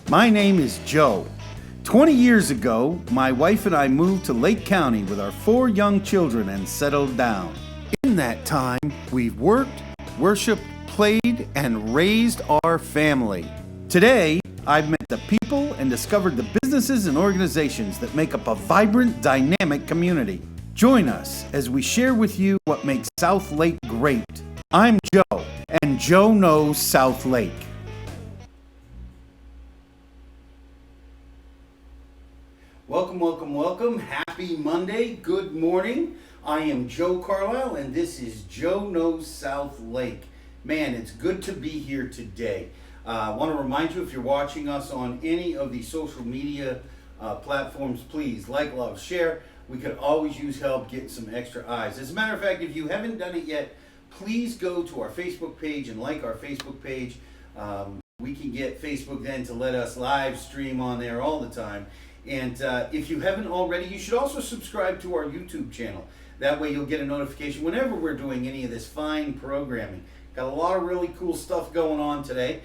My name is Joe. 20 years ago, my wife and I moved to Lake County with our 4 young children and settled down. In that time, we've worked, worshiped, played, and raised our family. Today, I've met the people and discovered the businesses and organizations that make up a vibrant, dynamic community. Join us as we share with you what makes South Lake great. I'm Joe, and Joe knows South Lake. Welcome, welcome, welcome. Happy Monday. Good morning. I am Joe Carlisle, and this is Joe Knows South Lake. Man, it's good to be here today. I want to remind you, if you're watching us on any of the social media platforms, please like, love, share. We could always use help getting some extra eyes. As a matter of fact, if you haven't done it yet, please go to our Facebook page and like our Facebook page. We can get Facebook then to let us live stream on there all the time. And if you haven't already, you should also subscribe to our YouTube channel. That way you'll get a notification whenever we're doing any of this fine programming. Got a lot of really cool stuff going on today.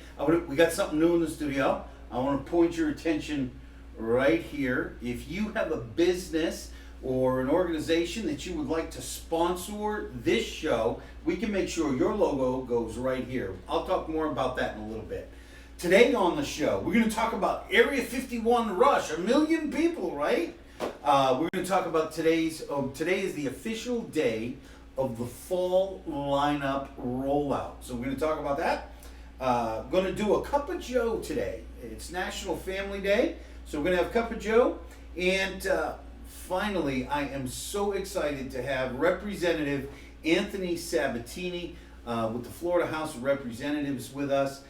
We got something new in the studio. I want to point your attention right here. If you have a business or an organization that you would like to sponsor this show, we can make sure your logo goes right here. I'll talk more about that in a little bit. Today on the show, we're going to talk about Area 51 rush. 1 million people, right? We're going to talk about today is the official day of the fall lineup rollout. So we're going to talk about that. Going to do a Cup of Joe today. It's National Family Day, so we're going to have Cup of Joe. And finally, I am so excited to have Representative Anthony Sabatini with the Florida House of Representatives with us.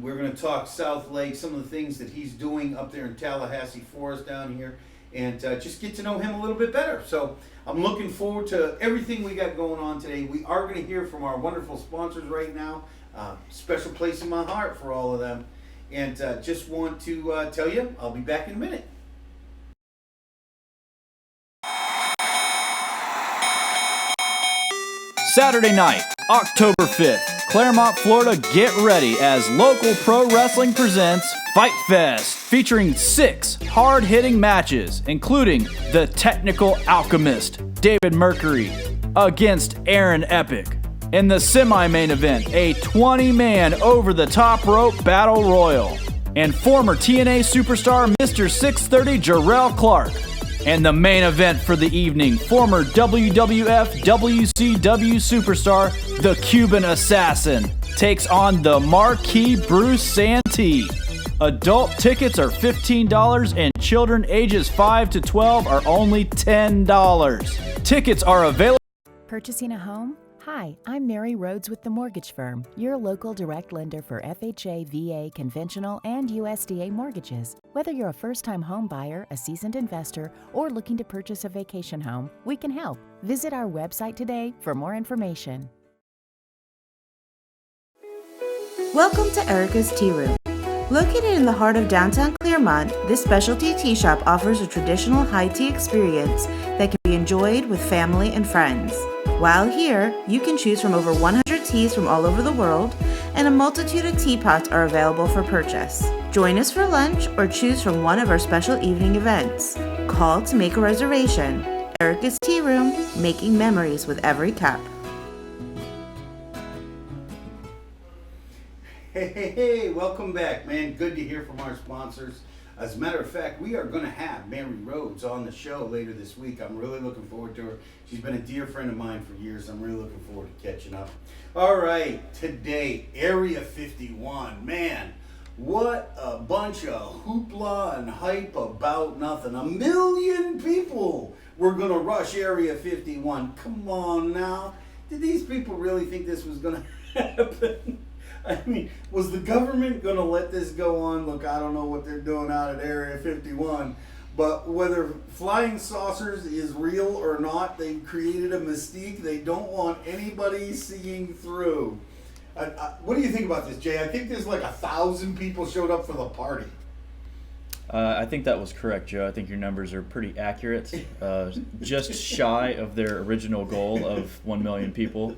We're going to talk South Lake, some of the things that he's doing up there in Tallahassee for us down here, and just get to know him a little bit better. So I'm looking forward to everything we got going on today. We are going to hear from our wonderful sponsors right now. Special place in my heart for all of them. And just want to tell you, I'll be back in a minute. Saturday night, October 5th, Claremont, Florida, get ready as local pro wrestling presents Fight Fest, featuring 6 hard-hitting matches, including the Technical Alchemist, David Mercury, against Aaron Epic. In the semi-main event, a 20-man over-the-top rope battle royal, and former TNA superstar Mr. 630 Jarrell Clark. And the main event for the evening, former WWF WCW superstar, the Cuban Assassin, takes on the marquee Bruce Santee. Adult tickets are $15 and children ages 5 to 12 are only $10. Tickets are available. Purchasing a home? Hi, I'm Mary Rhodes with The Mortgage Firm, your local direct lender for FHA, VA, conventional, and USDA mortgages. Whether you're a first-time home buyer, a seasoned investor, or looking to purchase a vacation home, we can help. Visit our website today for more information. Welcome to Erica's Tea Room. Located in the heart of downtown Claremont, this specialty tea shop offers a traditional high tea experience that can be enjoyed with family and friends. While here, you can choose from over 100 teas from all over the world, and a multitude of teapots are available for purchase. Join us for lunch or choose from one of our special evening events. Call to make a reservation. Erica's Tea Room, making memories with every cup. Hey, welcome back, man. Good to hear from our sponsors. As a matter of fact, we are going to have Mary Rhodes on the show later this week. I'm really looking forward to her. She's been a dear friend of mine for years. I'm really looking forward to catching up. All right, today, Area 51. Man, what a bunch of hoopla and hype about nothing. 1 million people were going to rush Area 51. Come on now. Did these people really think this was going to happen? I mean, was the government going to let this go on? Look, I don't know what they're doing out at Area 51, but whether flying saucers is real or not, they've created a mystique they don't want anybody seeing through. What do you think about this, Jay? I think there's like 1,000 people showed up for the party. I think that was correct, Joe. I think your numbers are pretty accurate. Just shy of their original goal of 1 million people.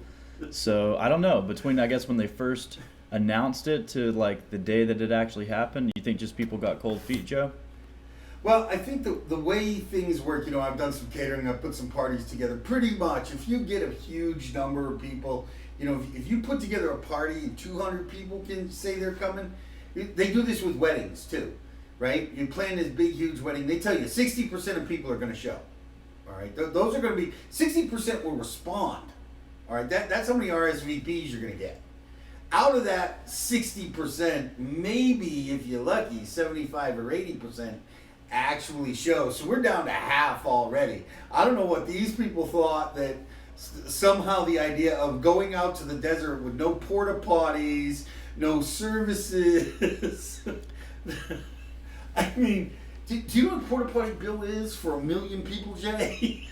So I don't know. Between, I guess, when they first announced it to like the day that it actually happened? You think just people got cold feet, Joe? Well, I think the way things work, I've done some catering, I've put some parties together. Pretty much, if you get a huge number of people, if you put together a party and 200 people can say they're coming, they do this with weddings too, right? You plan this big, huge wedding, they tell you 60% of people are going to show, all right? Those are going to be, 60% will respond, all right? That's how many RSVPs you're going to get. Out of that 60%, maybe if you're lucky, 75 or 80%, actually show. So we're down to half already. I don't know what these people thought, that somehow the idea of going out to the desert with no porta potties, no services. I mean, do you know what porta potty bill is for 1 million people, Jay?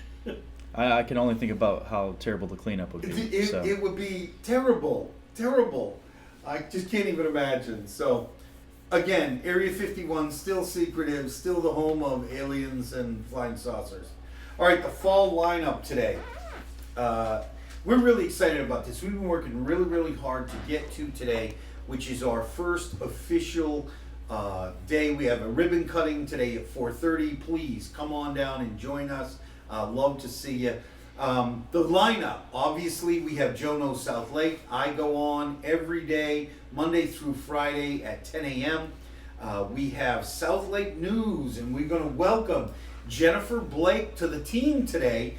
I can only think about how terrible the cleanup would be. It would be terrible. I just can't even imagine. So again, Area 51 still secretive, still the home of aliens and flying saucers. All right, the fall lineup today. We're really excited about this. We've been working really, really hard to get to today, which is our first official day. We have a ribbon cutting today at 4:30. Please come on down and join us. Love to see you. The lineup, obviously, we have Joe Knows South Lake. I go on every day, Monday through Friday at 10 a.m. We have South Lake News, and we're going to welcome Jennifer Blake to the team today.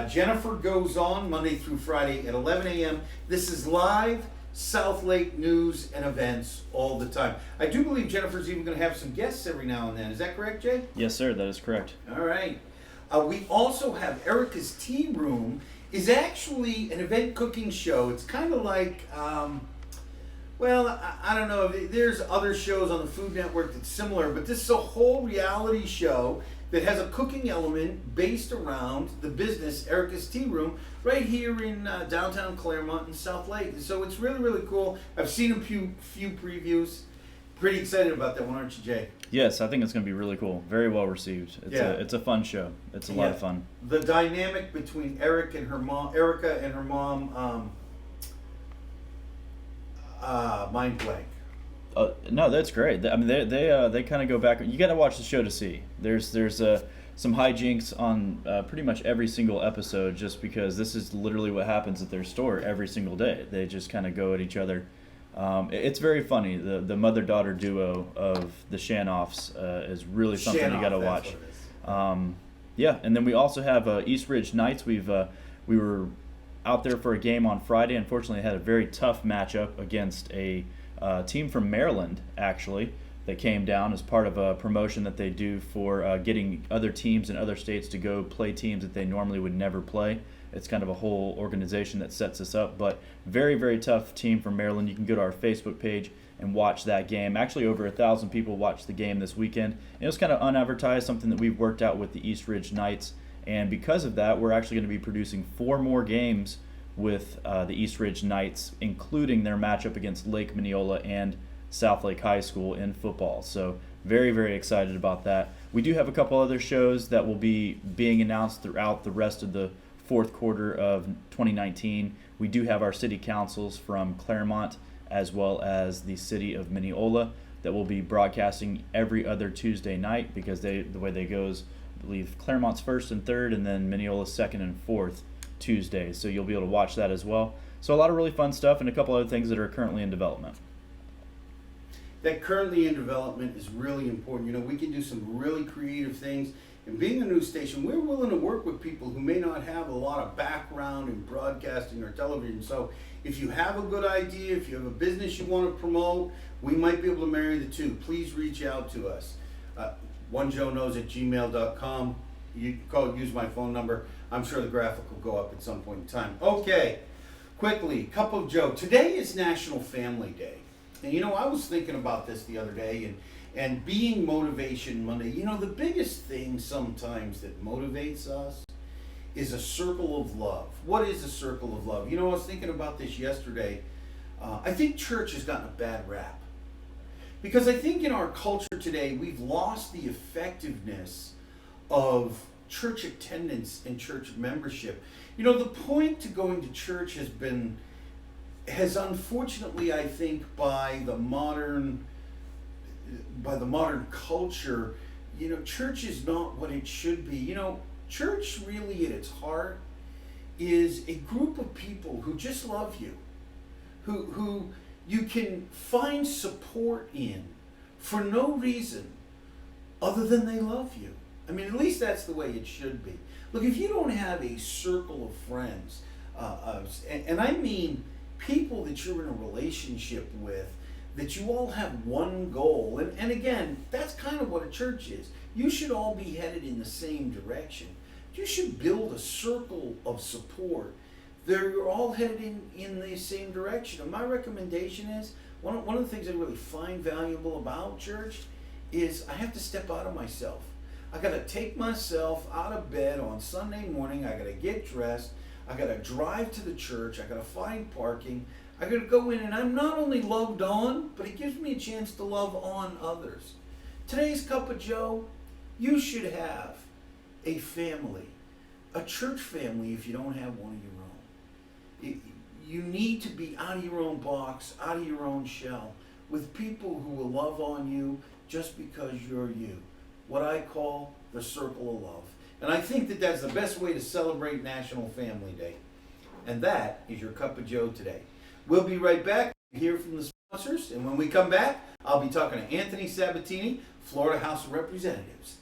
Jennifer goes on Monday through Friday at 11 a.m. This is live South Lake news and events all the time. I do believe Jennifer's even going to have some guests every now and then. Is that correct, Jay? Yes, sir. That is correct. All right. We also have Erica's Tea Room, is actually an event cooking show. It's kind of like, I don't know, there's other shows on the Food Network that's similar, but this is a whole reality show that has a cooking element based around the business Erica's Tea Room right here in downtown Claremont and South Lake. So it's really, really cool. I've seen a few previews. Pretty excited about that one, aren't you, Jay? Yes, I think it's going to be really cool. Very well received. It's a fun show. It's a lot of fun. The dynamic between Erica and her mom, mind blank. No, that's great. I mean, they kind of go back. You got to watch the show to see. There's some hijinks on pretty much every single episode, just because this is literally what happens at their store every single day. They just kind of go at each other. It's very funny. The mother-daughter duo of the Shanoffs is really something you got to watch. And then we also have East Ridge Knights. We were out there for a game on Friday. Unfortunately, had a very tough matchup against a team from Maryland, actually, that came down as part of a promotion that they do for getting other teams in other states to go play teams that they normally would never play. It's kind of a whole organization that sets this up, but very, very tough team from Maryland. You can go to our Facebook page and watch that game. Actually, over 1,000 people watched the game this weekend. And it was kind of unadvertised, something that we've worked out with the East Ridge Knights. And because of that, we're actually going to be producing 4 more games with the East Ridge Knights, including their matchup against Lake Mineola and South Lake High School in football. So very, very excited about that. We do have a couple other shows that will be being announced throughout the rest of the fourth quarter of 2019. We do have our city councils from Claremont as well as the city of Mineola that will be broadcasting every other Tuesday night, because the way they go is, I believe, Claremont's first and third, and then Mineola's second and fourth Tuesdays. So you'll be able to watch that as well. So a lot of really fun stuff and a couple other things that are currently in development. That currently in development is really important. We can do some really creative things. And being a news station, we're willing to work with people who may not have a lot of background in broadcasting or television. So if you have a good idea, if you have a business you want to promote, we might be able to marry the two. Please reach out to us. onejoeknows@gmail.com. You can use my phone number. I'm sure the graphic will go up at some point in time. Okay, quickly, Cup of Joe. Today is National Family Day. And I was thinking about this the other day, and being Motivation Monday, the biggest thing sometimes that motivates us is a circle of love. What is a circle of love? I was thinking about this yesterday. I think church has gotten a bad rap. Because I think in our culture today, we've lost the effectiveness of church attendance and church membership. The point to going to church has unfortunately, I think, by the modern culture, church is not what it should be. Church really at its heart is a group of people who just love you, who you can find support in for no reason other than they love you. I mean, at least that's the way it should be. Look, if you don't have a circle of friends, and I mean people that you're in a relationship with, that you all have one goal, and again, that's kind of what a church is. You should all be headed in the same direction. You should build a circle of support. They're all headed in the same direction. And my recommendation is, one of the things I really find valuable about church is I have to step out of myself. I got to take myself out of bed on Sunday morning. I got to get dressed. I got to drive to the church. I got to find parking. I got to go in, and I'm not only loved on, but it gives me a chance to love on others. Today's Cup of Joe, you should have a family, a church family if you don't have one of your own. You need to be out of your own box, out of your own shell, with people who will love on you just because you're you. What I call the circle of love. And I think that that's the best way to celebrate National Family Day. And that is your Cup of Joe today. We'll be right back to hear from the sponsors. And when we come back, I'll be talking to Anthony Sabatini, Florida House of Representatives.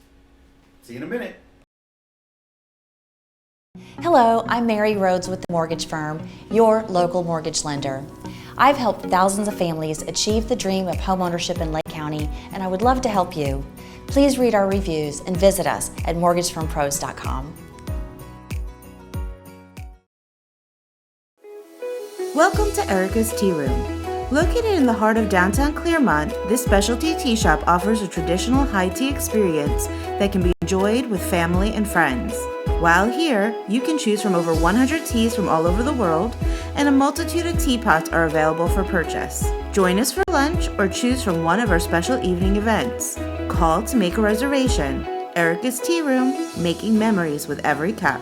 See you in a minute. Hello, I'm Mary Rhodes with the mortgage firm, your local mortgage lender. I've helped thousands of families achieve the dream of homeownership in Lake County, and I would love to help you. Please read our reviews and visit us at mortgagefirmpros.com. Welcome to Erica's Tea Room. Located in the heart of downtown Clearmont, this specialty tea shop offers a traditional high tea experience that can be enjoyed with family and friends. While here, you can choose from over 100 teas from all over the world, and a multitude of teapots are available for purchase. Join us for lunch or choose from one of our special evening events. Call to make a reservation. Erica's Tea Room, making memories with every cup.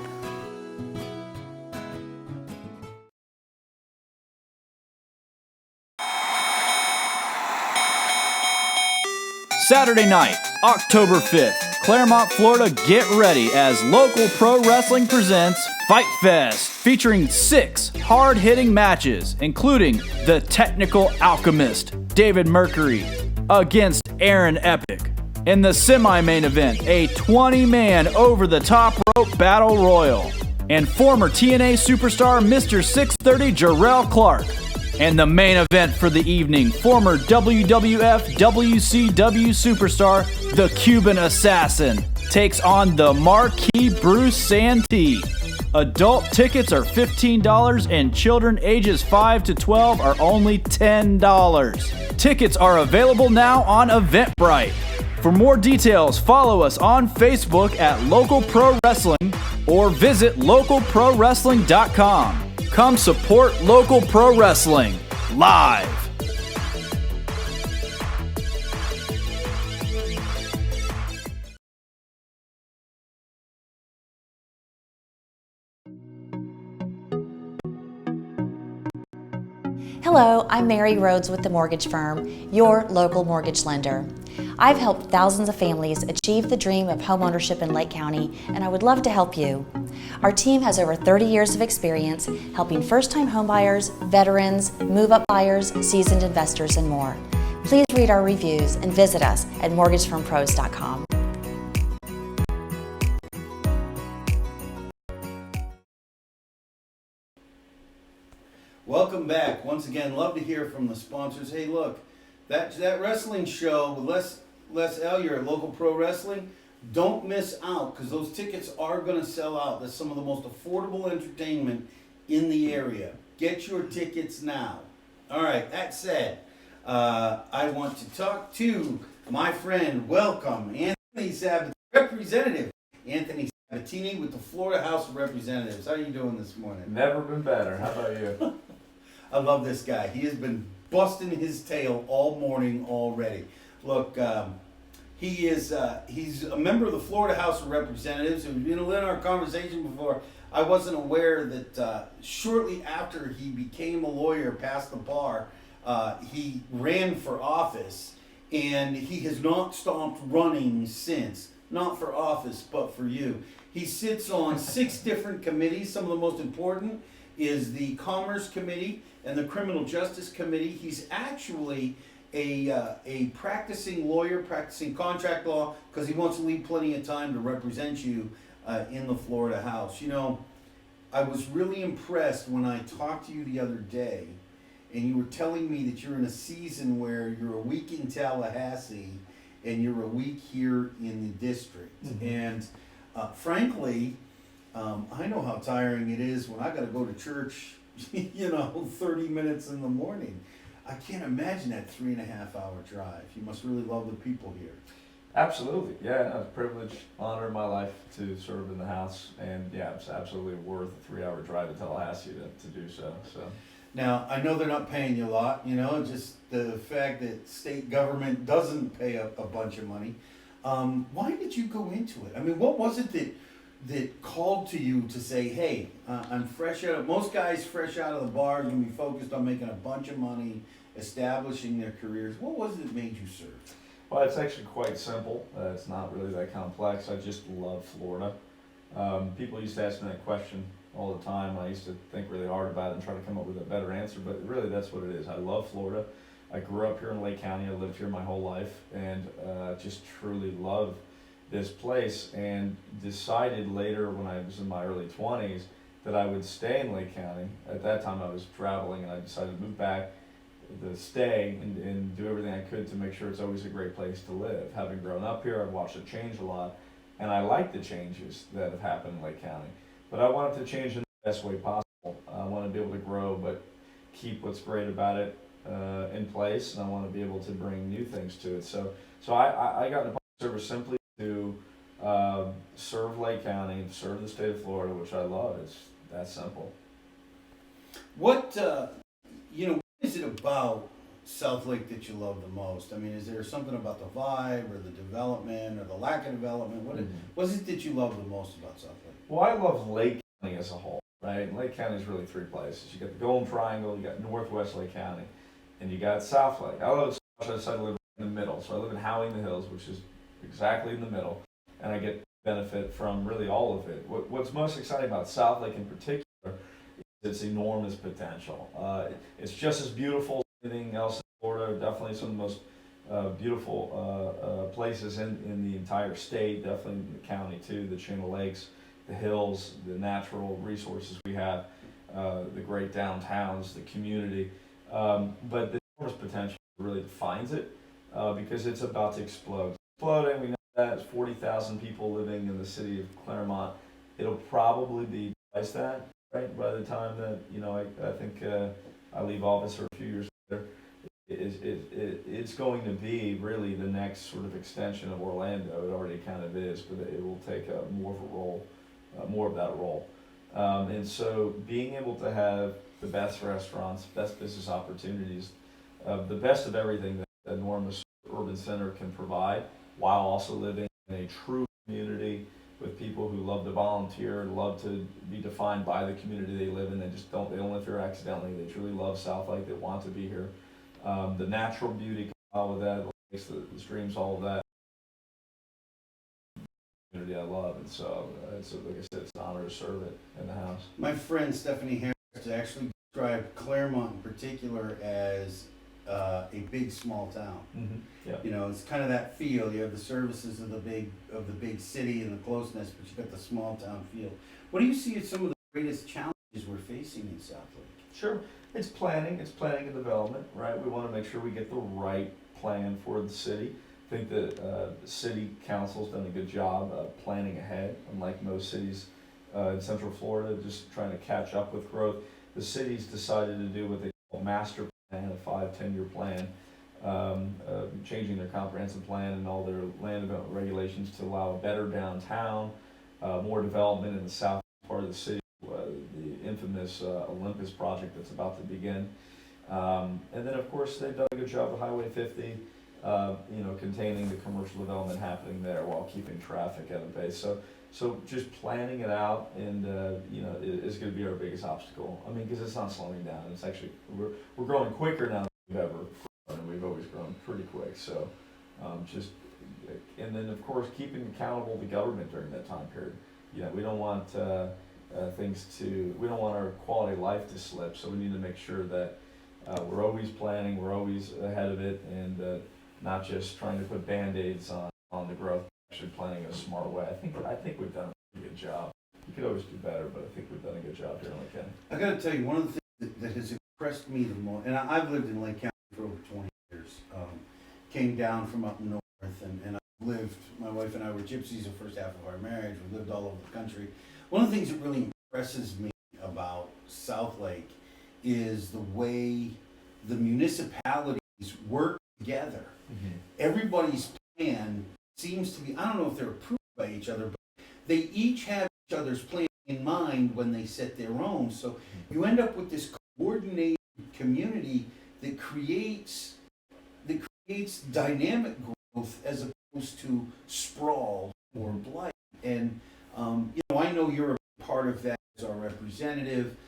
Saturday night, October 5th, Claremont, Florida, get ready as local pro wrestling presents Fight Fest, featuring 6 hard-hitting matches, including the Technical Alchemist, David Mercury, against Aaron Epic. In the semi-main event, a 20-man over-the-top rope battle royal, and former TNA superstar Mr. 630 Jarrell Clark. And the main event for the evening, former WWF WCW superstar, the Cuban Assassin, takes on the Marquis Bruce Santee. Adult tickets are $15 and children ages 5 to 12 are only $10. Tickets are available now on Eventbrite. For more details, follow us on Facebook at Local Pro Wrestling or visit localprowrestling.com. Come support local pro wrestling live. Hello, I'm Mary Rhodes with the mortgage firm, your local mortgage lender. I've helped thousands of families achieve the dream of homeownership in Lake County, and I would love to help you. Our team has over 30 years of experience helping first-time homebuyers, veterans, move-up buyers, seasoned investors, and more. Please read our reviews and visit us at mortgagefirmpros.com. Welcome back. Once again, love to hear from the sponsors. Hey, look, that wrestling show with Les Elliott at Local Pro Wrestling, don't miss out because those tickets are going to sell out. That's some of the most affordable entertainment in the area. Get your tickets now. All right, that said, I want to talk to my friend, welcome, Anthony Sabatini, Representative Anthony Sabatini with the Florida House of Representatives. How are you doing this morning? Never been better. How about you? I love this guy. He has been busting his tail all morning already. Look, he's a member of the Florida House of Representatives. And in our conversation before I wasn't aware that shortly after he became a lawyer, passed the bar, he ran for office, and he has not stopped running since. Not for office, but for you. He sits on 6 different committees. Some of the most important is the Commerce Committee and the Criminal Justice Committee. He's actually a practicing lawyer, practicing contract law, because he wants to leave plenty of time to represent you in the Florida House. You know, I was really impressed when I talked to you the other day, and you were telling me that you're in a season where you're a week in Tallahassee and you're a week here in the district. Mm-hmm. And frankly, I know how tiring it is when I got to go to church, 30 minutes in the morning. I can't imagine that 3.5-hour drive. You must really love the people here. Absolutely, yeah. It's a privilege, honor in my life to serve in the House, and yeah, it's absolutely worth a 3-hour drive to Tallahassee to do so. Now, I know they're not paying you a lot, just the fact that state government doesn't pay a bunch of money. Why did you go into it? I mean, what was it that called to you to say, hey, I'm fresh out of, most guys fresh out of the bar are going to be focused on making a bunch of money, establishing their careers. What was it that made you serve? Well, it's actually quite simple. It's not really that complex. I just love Florida. People used to ask me that question all the time. I used to think really hard about it and try to come up with a better answer, but really that's what it is. I love Florida. I grew up here in Lake County. I lived here my whole life, and just truly love this place, and decided later when I was in my early 20s that I would stay in Lake County. At that time I was traveling, and I decided to move back, to stay and do everything I could to make sure it's always a great place to live. Having grown up here, I've watched it change a lot, and I like the changes that have happened in Lake County. But I want it to change in the best way possible. I want to be able to grow, but keep what's great about it in place, and I want to be able to bring new things to it. So I got into public service simply to serve Lake County, serve the state of Florida, which I love. It's that simple. What is it about South Lake that you love the most? I mean, is there something about the vibe or the development or the lack of development? What is it that you love the most about South Lake? Well, I love Lake County as a whole, right? And Lake County is really 3 places. You got the Golden Triangle, you got Northwest Lake County, and you got South Lake. I love it so much I decided to live in the middle. So I live in Howey in the Hills, which is exactly in the middle, and I get benefit from really all of it. What's most exciting about South Lake in particular is its enormous potential. It's just as beautiful as anything else in Florida, definitely some of the most beautiful places in the entire state, definitely in the county too, the Channel Lakes, the hills, the natural resources we have, the great downtowns, the community. But the enormous potential really defines it because it's about to explode. Exploding, we know that, it's 40,000 people living in the city of Claremont. It'll probably be twice that, right, by the time that, I think I leave office or a few years later. It's going to be really the next sort of extension of Orlando. It already kind of is, but it will take more of that role. And so being able to have the best restaurants, best business opportunities, the best of everything that an enormous urban center can provide, while also living in a true community with people who love to volunteer, love to be defined by the community they live in. They don't live here accidentally. They truly love South Lake. They want to be here. The natural beauty, all of that, the streams, all of that. Community I love, and so like I said, it's an honor to serve it in the House. My friend Stephanie Harris actually described Claremont in particular as a big small town. Mm-hmm. Yeah. It's kind of that feel. You have the services of the big city and the closeness, but you got the small town feel. What do you see as some of the greatest challenges we're facing in South Lake? Sure, it's planning and development, right? We want to make sure we get the right plan for the city. I think that the city council's done a good job of planning ahead, unlike most cities in Central Florida, just trying to catch up with growth. The city's decided to do what they call a master plan, a 5-10-year plan, changing their comprehensive plan and all their land development regulations to allow a better downtown, more development in the south part of the city, the infamous Olympus project that's about to begin. And then, of course, they've done a good job with Highway 50, containing the commercial development happening there while keeping traffic at a base. So So just planning it out and, is going to be our biggest obstacle. I mean, because it's not slowing down. It's actually, we're growing quicker now than we've ever grown, and we've always grown pretty quick. So and then of course keeping accountable the government during that time period. We don't want we don't want our quality of life to slip. So we need to make sure that we're always planning, we're always ahead of it, and not just trying to put Band-Aids on the growth. Actually planning in a smart way. I think we've done a pretty good job. You could always do better, but I think we've done a good job here in Lake County. I got to tell you, one of the things that has impressed me the most, and I've lived in Lake County for over 20 years. Came down from up north, and I've lived. My wife and I were gypsies the first half of our marriage. We lived all over the country. One of the things that really impresses me about South Lake is the way the municipalities work together. Mm-hmm. Everybody's plan seems to be, I don't know if they're approved by each other, but they each have each other's plan in mind when they set their own. So you end up with this coordinated community that creates dynamic growth as opposed to sprawl or blight. And I know you're a part of that as our representative.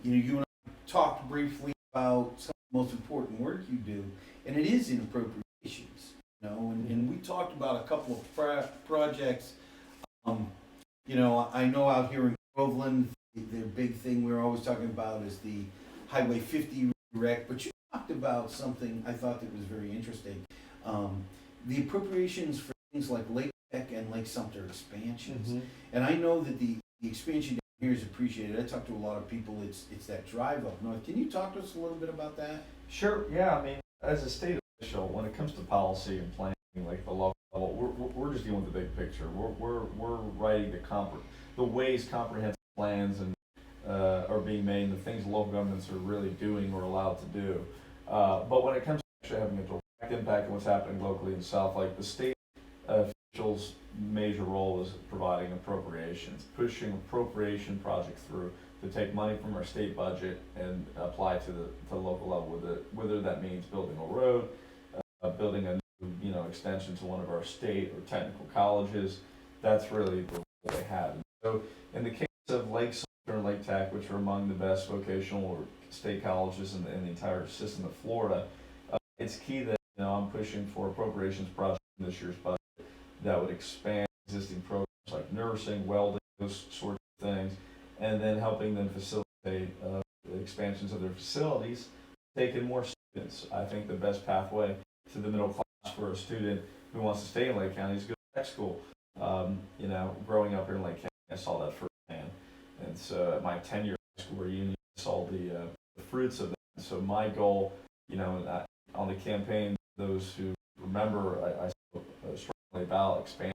You and I talked briefly about some of the most important work you do, and it is in appropriations. And we talked about a couple of projects. I know out here in Groveland, the big thing we're always talking about is the Highway 50 wreck, but you talked about something I thought that was very interesting. The appropriations for things like Lake Tech and Lake Sumter expansions. Mm-hmm. And I know that the expansion down here is appreciated. I talk to a lot of people, it's that drive up north. Can you talk to us a little bit about that? Sure, yeah. I mean, as a state official, when it comes to policy and planning, like the local level, we're just dealing with the big picture. We're writing the ways comprehensive plans and are being made, and the things local governments are really doing or allowed to do. But when it comes to actually having a direct impact on what's happening locally in South Lake, the state officials' major role is providing appropriations, pushing appropriation projects through to take money from our state budget and apply to the local level, whether that means building a road, building a new extension to one of our state or technical colleges. That's really the role they have. And so in the case of Lake Sumter and Lake Tech, which are among the best vocational or state colleges in the entire system of Florida, it's key that I'm pushing for appropriations projects in this year's budget that would expand existing programs like nursing, welding, those sorts of things, and then helping them facilitate the expansions of their facilities, take in more students. I think the best pathway to the middle class for a student who wants to stay in Lake County is go to tech school. Growing up here in Lake County, I saw that firsthand. And so at my 10-year high school reunion, I saw the fruits of that. So my goal, on the campaign, those who remember, I spoke strongly about expanding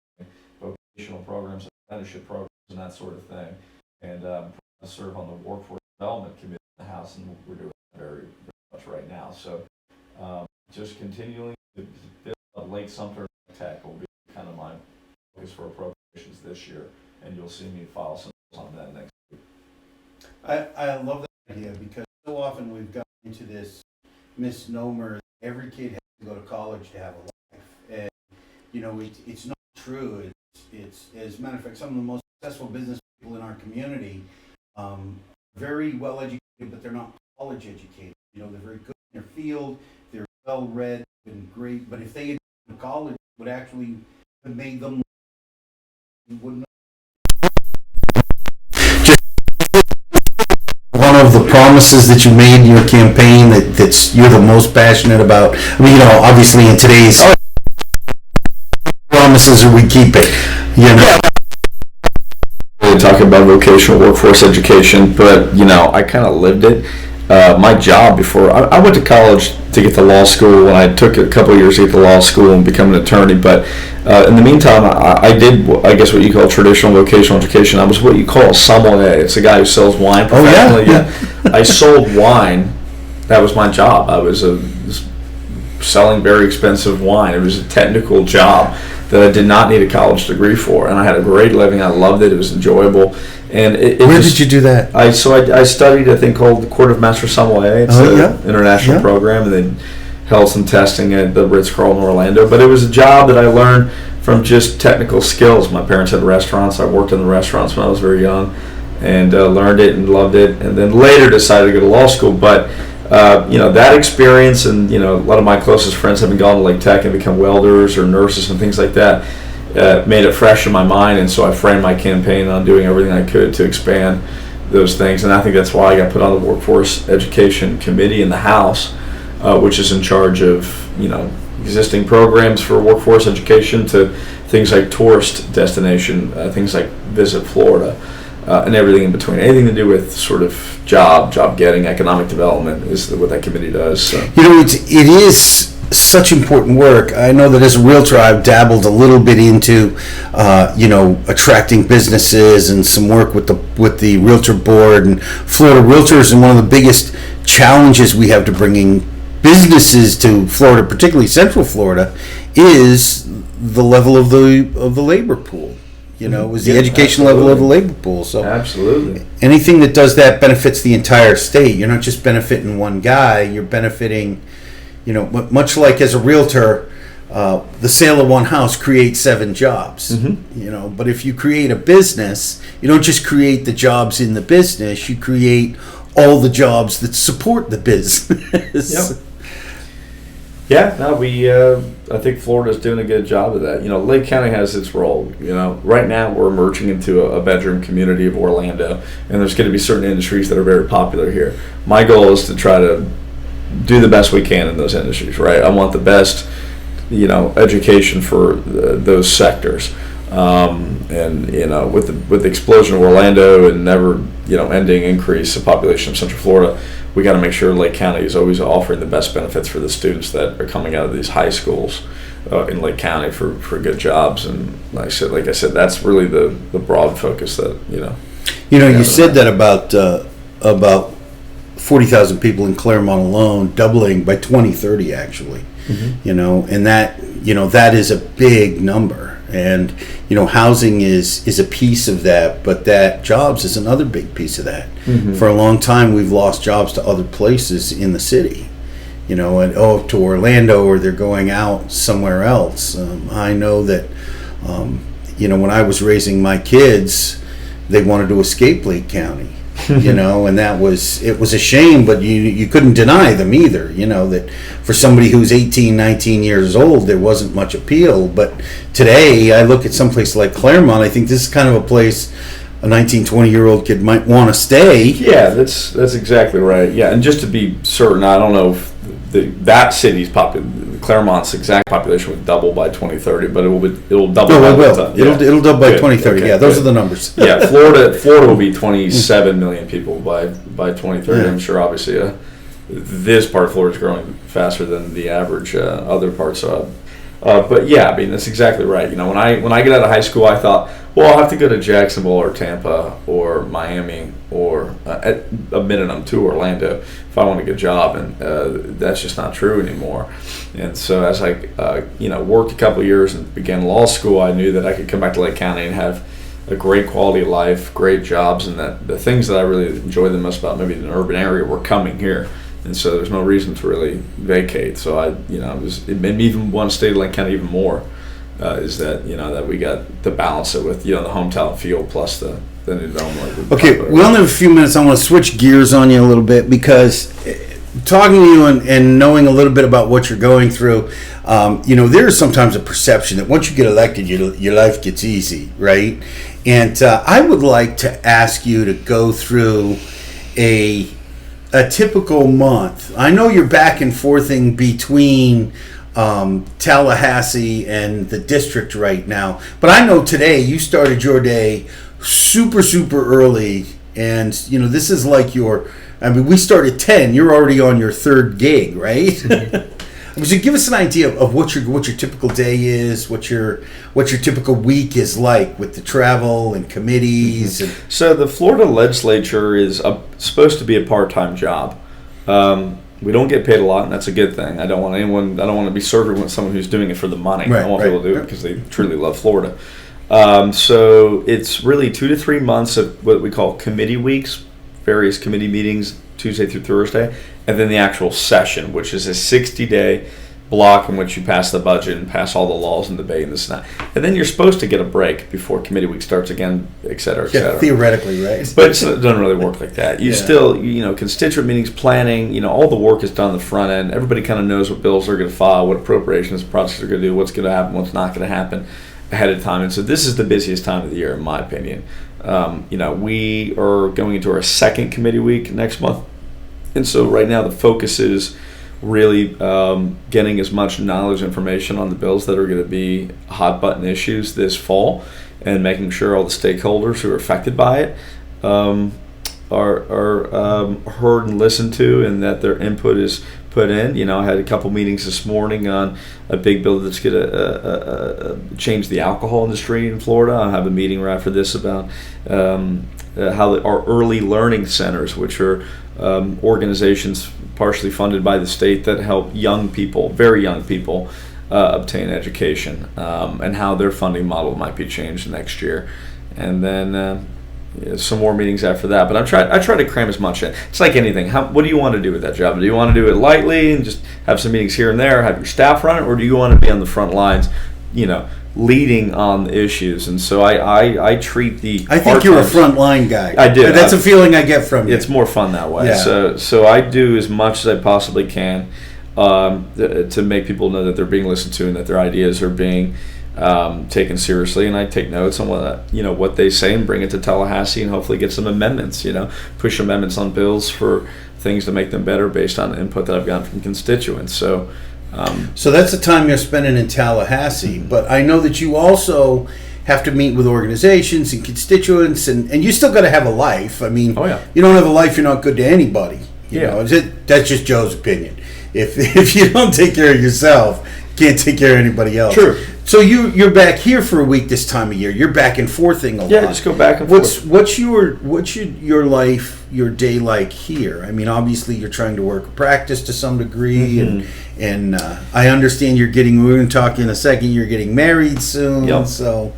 vocational programs, apprenticeship programs, and that sort of thing. And I serve on the Workforce Development Committee in the House, and we're doing that very, very much right now. So just continuing to build up Lake Sumter Tech will be kind of my focus for appropriations this year, and you'll see me file some on that next week. I love that idea because so often we've gotten into this misnomer that every kid has to go to college to have a life, and it's not true. It's as a matter of fact, some of the most successful business people in our community, very well educated, but they're not college educated. They're very good in their field, they're well read and great, but if they had gone to college, it would actually have made them wouldn't. One of the promises that you made in your campaign that's you're the most passionate about. I mean, obviously in today's promises we keep it. Really talk about vocational workforce education, but I kind of lived it. My job before I went to college to get to law school, and I took a couple of years to get to law school and become an attorney. But in the meantime, I did, I guess, what you call traditional vocational education. I was what you call a sommelier. It's a guy who sells wine professionally. Oh, yeah. I sold wine. That was my job. I was selling very expensive wine. It was a technical job that I did not need a college degree for, and I had a great living. I loved it. It was enjoyable. And where did you do that? I studied a thing called the Court of Master Sommelier. It's an international program, and then held some testing at the Ritz-Carlton Orlando. But it was a job that I learned from just technical skills. My parents had restaurants. I worked in the restaurants when I was very young, and learned it and loved it. And then later decided to go to law school. But that experience, and a lot of my closest friends have gone to Lake Tech and become welders or nurses and things like that. Made it fresh in my mind, and so I framed my campaign on doing everything I could to expand those things. And I think that's why I got put on the Workforce Education Committee in the House, which is in charge of existing programs for workforce education to things like tourist destination, things like Visit Florida, and everything in between. Anything to do with sort of job getting, economic development is what that committee does. So. It is such important work. I know that as a realtor, I've dabbled a little bit into, attracting businesses and some work with the realtor board and Florida realtors. And one of the biggest challenges we have to bringing businesses to Florida, particularly Central Florida, is the level of the labor pool. Is the education level of the labor pool. So absolutely, anything that does that benefits the entire state. You're not just benefiting one guy. You're benefiting. Much like as a realtor, the sale of one house creates 7 jobs. Mm-hmm. But if you create a business, you don't just create the jobs in the business. You create all the jobs that support the business. Yep. Yeah. No, I think Florida's doing a good job of that. Lake County has its role. Right now we're emerging into a bedroom community of Orlando, and there's going to be certain industries that are very popular here. My goal is to try to do the best we can in those industries, right? I want the best, education for those sectors. And with the explosion of Orlando and never, ending increase of population of Central Florida, we got to make sure Lake County is always offering the best benefits for the students that are coming out of these high schools in Lake County for good jobs. And like I said, that's really the broad focus that you said that about 40,000 people in Claremont alone, doubling by 2030 actually. Mm-hmm. And that is a big number. And housing is a piece of that, but that jobs is another big piece of that. Mm-hmm. For a long time we've lost jobs to other places in the city, and to Orlando, or they're going out somewhere else. I know that when I was raising my kids, they wanted to escape Lake County. And it was a shame, but you couldn't deny them either, that for somebody who's 18, 19 years old, there wasn't much appeal. But today, I look at some place like Claremont, I think this is kind of a place a 19, 20-year-old kid might want to stay. Yeah, that's exactly right. Yeah, and just to be certain, I don't know if that city's Claremont's exact population would double by 2030, but it'll double. No, it will. Time. Yeah. It'll double by Good. 2030. Okay. Yeah, those Good. are the numbers. Yeah, Florida will be 27 million people by 2030. Yeah. I'm sure, obviously, this part of Florida is growing faster than the average other parts. But yeah, that's exactly right. When I get out of high school, I thought, well, I'll have to go to Jacksonville or Tampa or Miami or at a minimum to Orlando if I want to get a job, and that's just not true anymore. And so as I worked a couple of years and began law school, I knew that I could come back to Lake County and have a great quality of life, great jobs, and that the things that I really enjoy the most about maybe an urban area were coming here. And so there's no reason to really vacate. So it made me even want to stay in Lake County even more. Is that that we got to balance it with the hometown feel plus the new dome. Okay, we only have a few minutes. I want to switch gears on you a little bit, because talking to you and knowing a little bit about what you're going through, there is sometimes a perception that once you get elected, your life gets easy, right? And I would like to ask you to go through a typical month. I know you're back and forthing between Tallahassee and the district right now, but I know today you started your day super early, and this is like we start at 10. You're already on your third gig, right? So give us an idea of what your typical day is, what your typical week is like with the travel and committees. Mm-hmm. So the Florida legislature is supposed to be a part-time job. We don't get paid a lot, and that's a good thing. I don't want to be serving with someone who's doing it for the money. Right, I want people to do it because they truly love Florida. So it's really 2 to 3 months of what we call committee weeks, various committee meetings, Tuesday through Thursday, and then the actual session, which is a 60-day block in which you pass the budget and pass all the laws and debate and this and that. And then you're supposed to get a break before committee week starts again, et cetera, et cetera. Yeah, theoretically, right? But it doesn't really work like that. You still, constituent meetings, planning, all the work is done on the front end. Everybody kind of knows what bills they're going to file, what appropriations process are going to do, what's going to happen, what's not going to happen ahead of time. And so this is the busiest time of the year, in my opinion. We are going into our second committee week next month. And so right now the focus is really getting as much knowledge information on the bills that are going to be hot button issues this fall, and making sure all the stakeholders who are affected by it are heard and listened to, and that their input is put in. I had a couple meetings this morning on a big bill that's going to change the alcohol industry in Florida. I'll have a meeting right after this about how our early learning centers, which are organizations partially funded by the state that help young people, very young people, obtain education, and how their funding model might be changed next year. And then some more meetings after that. But I try to cram as much in. It's like anything. What do you want to do with that job? Do you want to do it lightly and just have some meetings here and there, have your staff run it, or do you want to be on the front lines, leading on the issues? And so I treat the I think you're a frontline guy. I do. That's a feeling I get from you. It's more fun that way. Yeah. So I do as much as I possibly can to make people know that they're being listened to and that their ideas are being taken seriously. And I take notes on what they say and bring it to Tallahassee, and hopefully get some amendments. Push amendments on bills for things to make them better based on the input that I've gotten from constituents. So that's the time you're spending in Tallahassee, but I know that you also have to meet with organizations and constituents, and you still got to have a life. I mean, you don't have a life, you're not good to anybody. You know, that's just Joe's opinion. If you don't take care of yourself, you can't take care of anybody else. True. So you're back here for a week this time of year. You're back and forthing a lot. Yeah, just go back and forth. What's your life, your day like here? I mean, obviously you're trying to work a practice to some degree, and I understand we're going to talk in a second, you're getting married soon. Yep. So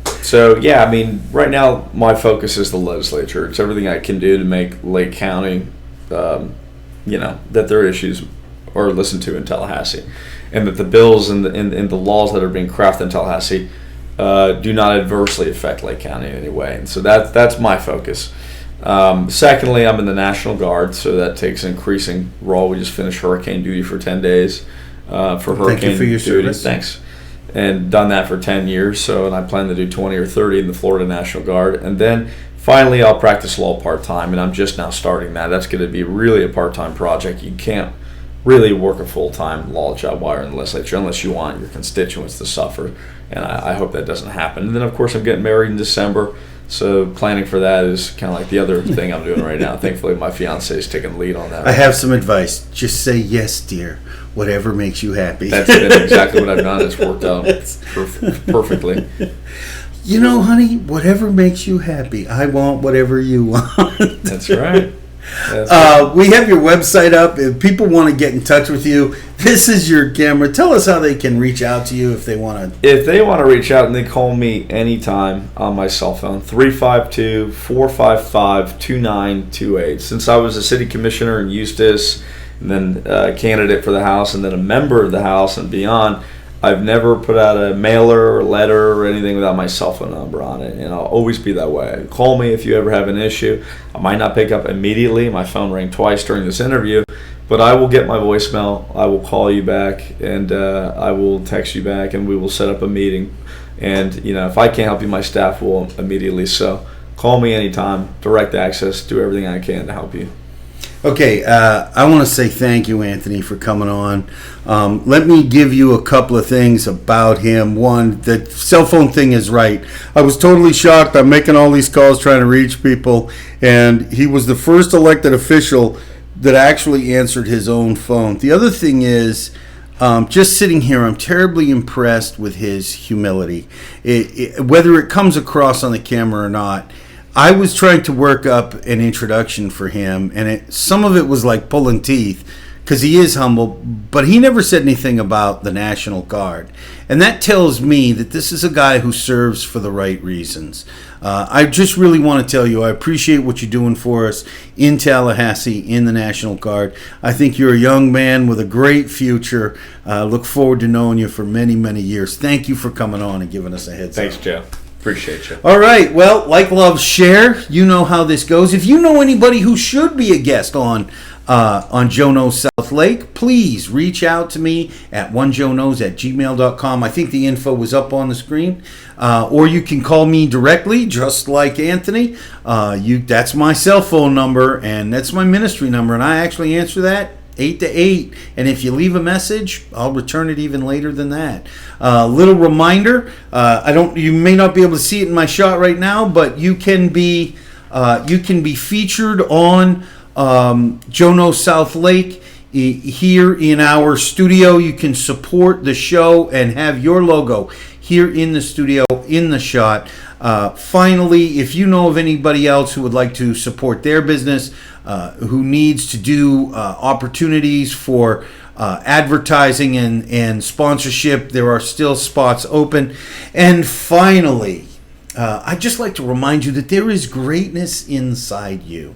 yeah, I mean, right now my focus is the legislature. It's everything I can do to make Lake County, that their issues are listened to in Tallahassee, and that the bills and the laws that are being crafted in Tallahassee do not adversely affect Lake County in any way. And so that's my focus. Secondly, I'm in the National Guard, so that takes an increasing role. We just finished hurricane duty for 10 days for hurricane Thank you for your duty. service. Thanks. And done that for 10 years, and I plan to do 20 or 30 in the Florida National Guard. And then finally, I'll practice law part-time, and I'm just now starting that. That's going to be really a part-time project. You can't really work a full-time law job while you're in the legislature unless you want your constituents to suffer, and I hope that doesn't happen. And then, of course, I'm getting married in December, so planning for that is kind of like the other thing I'm doing right now. Thankfully, my fiance is taking the lead on that. I have some advice. Just say yes, dear. Whatever makes you happy. That's been exactly what I've done. It's worked out perfectly. Honey, whatever makes you happy. I want whatever you want. That's right. We have your website up. If people want to get in touch with you, this is your camera. Tell us how they can reach out to you if they want to. If they want to reach out, and they call me anytime on my cell phone, 352-455-2928. Since I was a city commissioner in Eustis, and then a candidate for the House, and then a member of the House and beyond, I've never put out a mailer or letter or anything without my cell phone number on it, and I'll always be that way. Call me if you ever have an issue. I might not pick up immediately. My phone rang twice during this interview, but I will get my voicemail. I will call you back, and I will text you back, and we will set up a meeting. And if I can't help you, my staff will immediately. So call me anytime. Direct access. Do everything I can to help you. Okay, I want to say thank you, Anthony, for coming on. Let me give you a couple of things about him. One, the cell phone thing is right. I was totally shocked. I'm making all these calls trying to reach people, and he was the first elected official that actually answered his own phone. The other thing is, just sitting here, I'm terribly impressed with his humility. Whether it comes across on the camera or not, I was trying to work up an introduction for him, and some of it was like pulling teeth, because he is humble, but he never said anything about the National Guard. And that tells me that this is a guy who serves for the right reasons. I just really want to tell you, I appreciate what you're doing for us in Tallahassee in the National Guard. I think you're a young man with a great future. Look forward to knowing you for many, many years. Thank you for coming on and giving us a heads up. Thanks, Joe. Appreciate you. All right. Well, like, love, share. You know how this goes. If you know anybody who should be a guest on Joe Knows South Lake, please reach out to me at onejoeknows@gmail.com. I think the info was up on the screen. Or you can call me directly, just like Anthony. That's my cell phone number, and that's my ministry number, and I actually answer that 8 to 8. And if you leave a message, I'll return it even later than that. Little reminder, you may not be able to see it in my shot right now, but you can be featured on Joe Knows South Lake here in our studio. You can support the show and have your logo here in the studio in the shot. Finally, if you know of anybody else who would like to support their business, who needs to do opportunities for advertising and sponsorship, there are still spots open. And finally, I'd just like to remind you that there is greatness inside you.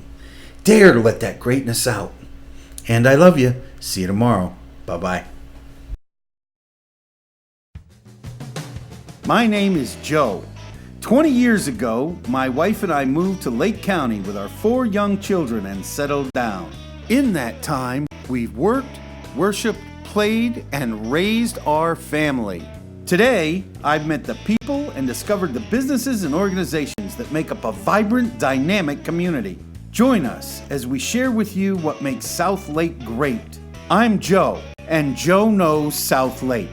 Dare to let that greatness out. And I love you. See you tomorrow. Bye-bye. My name is Joe. 20 years ago, my wife and I moved to Lake County with our 4 young children and settled down. In that time, we've worked, worshiped, played, and raised our family. Today, I've met the people and discovered the businesses and organizations that make up a vibrant, dynamic community. Join us as we share with you what makes South Lake great. I'm Joe, and Joe Knows South Lake.